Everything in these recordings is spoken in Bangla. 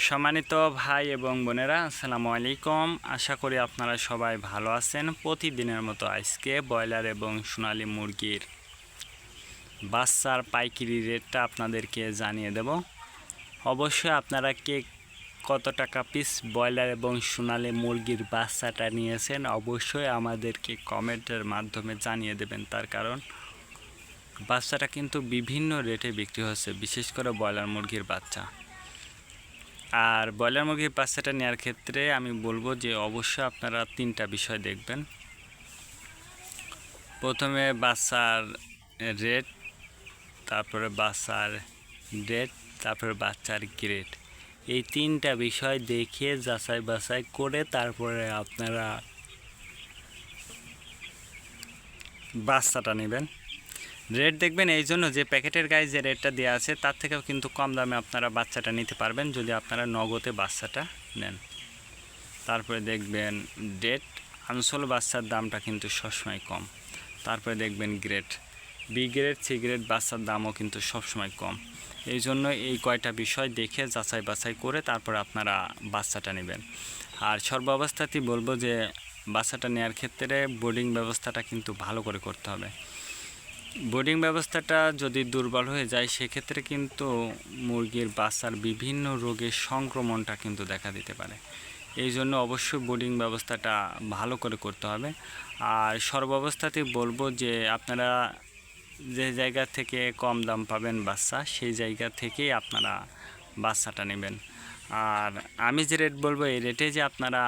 সম্মানিত ভাই এবং বোনেরা, আসসালামু আলাইকুম। আশা করি আপনারা সবাই ভালো আছেন। প্রতিদিনের মতো আজকে ব্রয়লার এবং সোনালী মুরগির বাচ্চার পাইকারি রেটটা আপনাদেরকে জানিয়ে দেব। অবশ্যই আপনারা কত টাকা পিস ব্রয়লার এবং সোনালী মুরগির বাচ্চাটা নিয়েছেন অবশ্যই আমাদেরকে কমেন্টের মাধ্যমে জানিয়ে দেবেন। তার কারণ বাচ্চাটা কিন্তু বিভিন্ন রেটে বিক্রি হচ্ছে, বিশেষ করে ব্রয়লার মুরগির বাচ্চা। আর ব্রয়লার মুরগির বাচ্চাটা নেওয়ার ক্ষেত্রে আমি বলবো যে অবশ্যই আপনারা তিনটা বিষয় দেখবেন। প্রথমে বাচ্চার রেট, তারপরে বাচ্চার ডেট, তারপরে বাচ্চার গ্রেড। এই তিনটা বিষয় দেখে যাচাই বাছাই করে তারপরে আপনারা বাচ্চাটা নেবেন। রেট দেখবেন এই জন্য যে প্যাকেটের গায়ে যে রেটটা দেওয়া আছে তার থেকেও কিন্তু কম দামে আপনারা বাচ্চাটা নিতে পারবেন যদি আপনারা নগদে বাচ্চাটা নেন। তারপরে দেখবেন ডেট, আনসোল বাচ্চার দামটা কিন্তু সবসময় কম। তারপরে দেখবেন grade, B grade, C grade বাচ্চার দামও কিন্তু সবসময় কম। এই জন্য এই কয়টা বিষয় দেখে যাচাই বাছাই করে তারপরে আপনারা বাচ্চাটা নেবেন। আর সর্বাবস্থাতেই বলবো যে বাচ্চাটা নেওয়ার ক্ষেত্রে বোর্ডিং ব্যবস্থাটা কিন্তু ভালো করে করতে হবে। বোর্ডিং ব্যবস্থাটা যদি দুর্বল হয়ে যায় সেক্ষেত্রে কিন্তু মুরগির বাচ্চার বিভিন্ন রোগের সংক্রমণটা কিন্তু দেখা দিতে পারে। এই জন্য অবশ্যই বোর্ডিং ব্যবস্থাটা ভালো করে করতে হবে। আর সর্বাবস্থাতেই বলবো যে আপনারা যে জায়গা থেকে কম দাম পাবেন বাচ্চা সেই জায়গা থেকেই আপনারা বাচ্চাটা নেবেন। আর আমি যে রেট বলবো এই রেটে যে আপনারা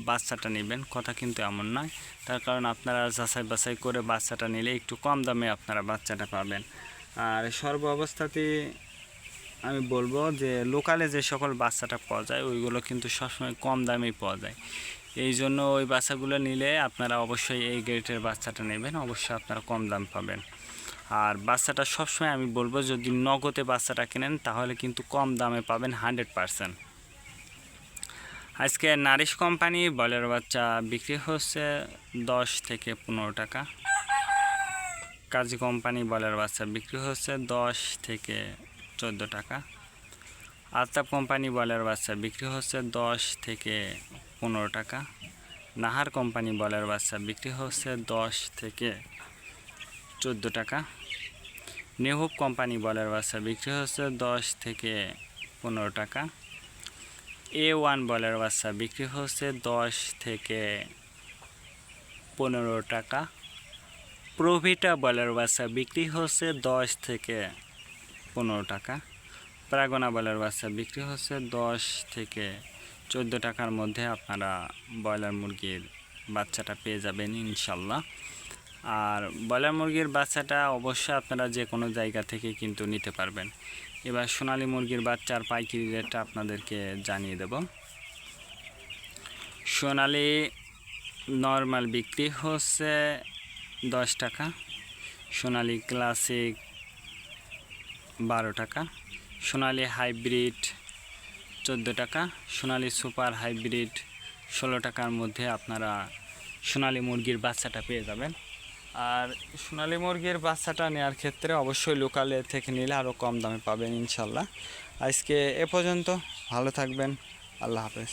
বাচ্চাটা নেবেন কথা কিন্তু এমন নয়। তার কারণ আপনারা যাচাই বাছাই করে বাচ্চাটা নিলে একটু কম দামে আপনারা বাচ্চাটা পাবেন। আর সর্বাবস্থাতেই আমি বলবো যে লোকালে যে সকল বাচ্চাটা পাওয়া যায় ওইগুলো কিন্তু সবসময় কম দামেই পাওয়া যায়। এই জন্য ওই বাচ্চাগুলো নিলে আপনারা অবশ্যই এই গ্রেডের বাচ্চাটা নেবেন, অবশ্যই আপনারা কম দাম পাবেন। আর বাচ্চাটা সবসময় আমি বলবো যদি নগদে বাচ্চাটা কেনেন তাহলে কিন্তু কম দামে পাবেন 100%। আজকে নারিশ কোম্পানি ব্রয়লার বাচ্চা বিক্রি হচ্ছে 10 থেকে 15 টাকা। কাজী কোম্পানি ব্রয়লার বাচ্চা বিক্রি হচ্ছে 10 থেকে 14 টাকা। আলতাফ কোম্পানি ব্রয়লার বাচ্চা বিক্রি হচ্ছে 10 থেকে 15 টাকা। নাহার কোম্পানি ব্রয়লার বাচ্চা বিক্রি হচ্ছে 10 থেকে 14 টাকা। নেহুব কোম্পানি ব্রয়লার বাচ্চা বিক্রি হচ্ছে 10 থেকে 15 টাকা। A1 ব্রয়লার বাচ্চা বিক্রি হচ্ছে 10 থেকে 15 টাকা। প্রভিটা ব্রয়লার বাচ্চা বিক্রি হচ্ছে 10 থেকে 15 টাকা। প্রাগনা ব্রয়লার বাচ্চা বিক্রি হচ্ছে 10 থেকে 14 টাকার মধ্যে আপনারা ব্রয়লার মুরগির বাচ্চাটা পেয়ে যাবেন ইনশাল্লাহ। আর ব্রয়লার মুরগির বাচ্চাটা অবশ্যই আপনারা যে কোনো জায়গা থেকে কিন্তু নিতে পারবেন। এবার সোনালী মুরগির বাচ্চার পাইকারি রেটটা আপনাদেরকে জানিয়ে দেব। সোনালী নর্মাল বিক্রি হচ্ছে 10 টাকা, সোনালী ক্লাসিক 12 টাকা, সোনালী হাইব্রিড 14 টাকা, সোনালী সুপার হাইব্রিড 16 টাকার মধ্যে আপনারা সোনালী মুরগির বাচ্চাটা পেয়ে যাবেন। আর সোনালী মুরগির বাচ্চাটা নেওয়ার ক্ষেত্রে অবশ্যই লোকালে থেকে নিলে আরও কম দামে পাবেন ইনশাল্লাহ। আজকে এ পর্যন্ত, ভালো থাকবেন, আল্লাহ হাফেজ।